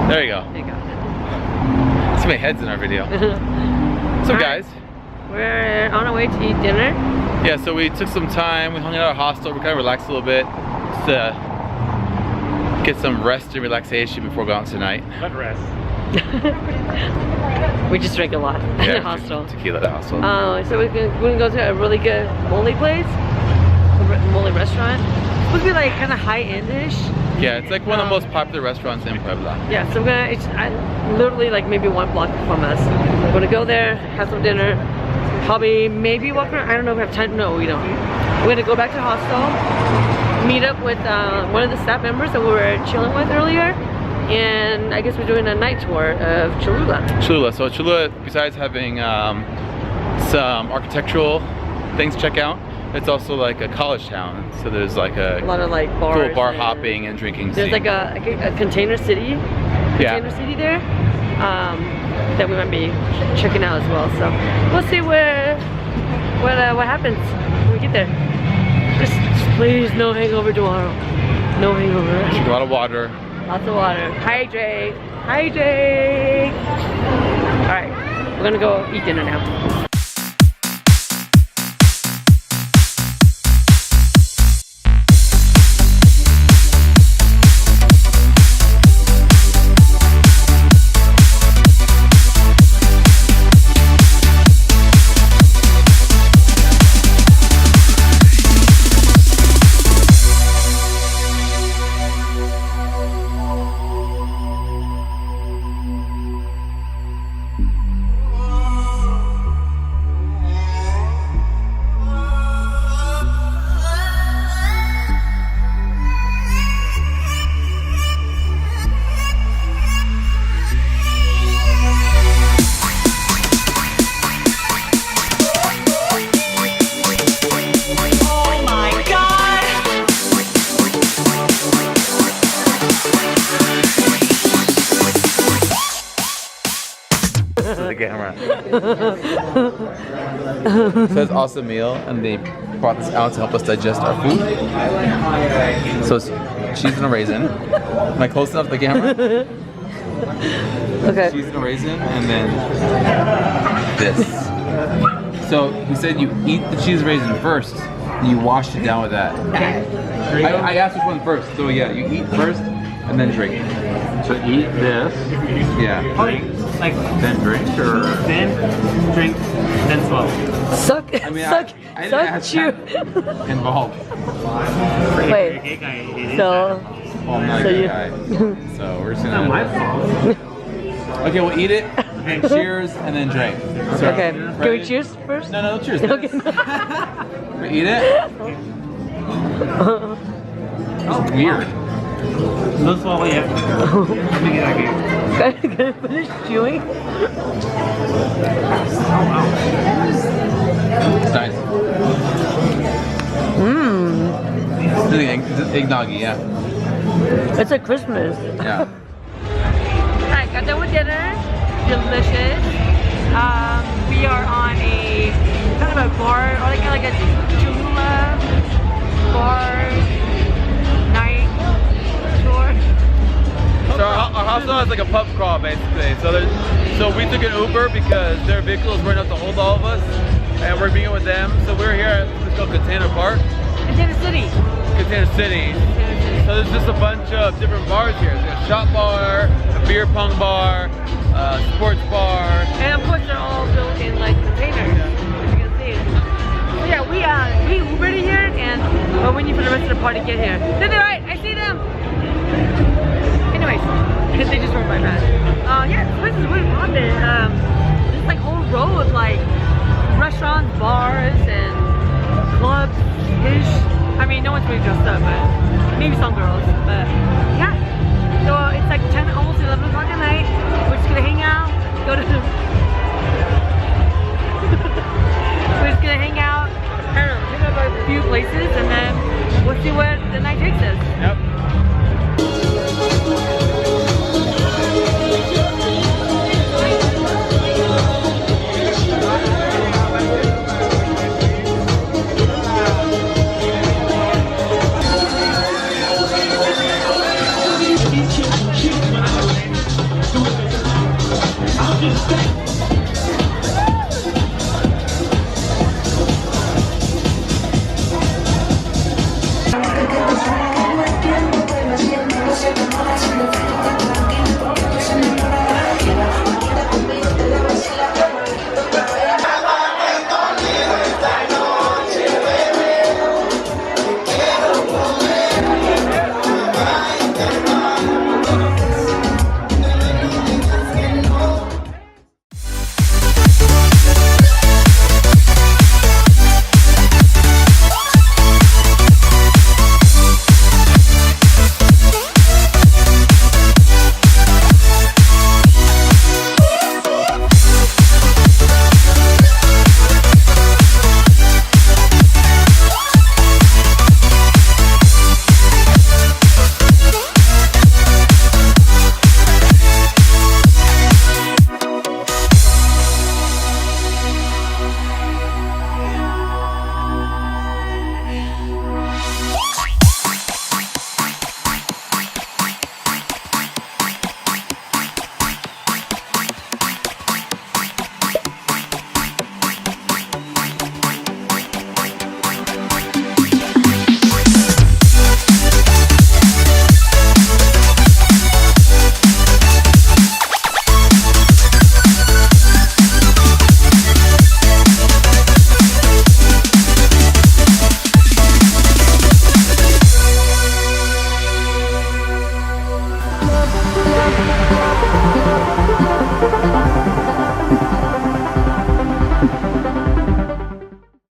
There you go. There you go. Let's make heads in our video. So guys, we're on our way to eat dinner. Yeah, so we took some time, we hung out at our hostel, we kind of relaxed a little bit just to get some rest and relaxation before going out tonight. What rest? We just drank a lot at the hostel. Tequila at the hostel. So we're gonna go to a really good mole place, a mole restaurant. It's supposed to be like kind of high-end-ish. Yeah, it's like one of the most popular restaurants in Puebla. Yeah, so it's literally like maybe 1 block from us. We're gonna go there, have some dinner, probably maybe walk around. I don't know if we have time. No, we don't. We're gonna go back to the hostel, meet up with one of the staff members that we were chilling with earlier, and I guess we're doing a night tour of Cholula. Cholula. So Cholula, besides having some architectural things to check out, it's also like a college town. So there's like a lot of like bars, cool bar hopping and drinking there's scene. like a container city city there that we might be checking out as well. So we'll see what happens when we get there. Just please, no hangover tomorrow. No hangover. Drink a lot of water. Lots of water. Hydrate. Hydrate. All right, we're gonna go eat dinner now. The camera. It says awesome meal, and they brought this out to help us digest our food. So it's cheese and a raisin. Am I close enough to the camera? Okay. Cheese and a raisin, and then this. So he said you eat the cheese raisin first, and you wash it down with that. I asked which one first. So yeah, you eat first, and then drink. So eat this. Yeah. Drink, like then drink, or then drink, then swallow. Suck. I mean, suck. I didn't Suck. Chew. involved. Wait. So. Well, I'm not a good guy. So we're just gonna. Not my fault. Okay, we'll eat it. And cheers, and then drink. So, Okay. Can we cheers first? No, cheers. Okay. We eat it. It's weird. No swallow yet. Let me get out here. Can I finish chewing? It's nice. Mmm. It's eggnoggy, yeah. It's like Christmas. Yeah. Alright, got done with dinner. Delicious. We are on a kind of a bar, or like a Cholula bar night tour. So our hostel has like a pub crawl basically. So we took an Uber because their vehicle is running up to hold all of us, and we're meeting with them. So we're here at what's called Container Park. Container City. Container City. So there's just a bunch of different bars here. There's a shop bar, a beer pong bar, a sports bar. And of course they're all built in like containers, as you can see. So yeah, we Ubered here, and we're waiting for the rest of the party to get here. To the right, I see them! Anyways, they just drove by fast. Yeah, this place is really haunted. There's like a whole row of like restaurants, bars, and clubs-ish. I mean, no one's really dressed up, but maybe some girls. But yeah, so it's like 10, almost 11 o'clock at night. We're just gonna hang out, go to we're just gonna hang out, I don't know, hang out at a few places,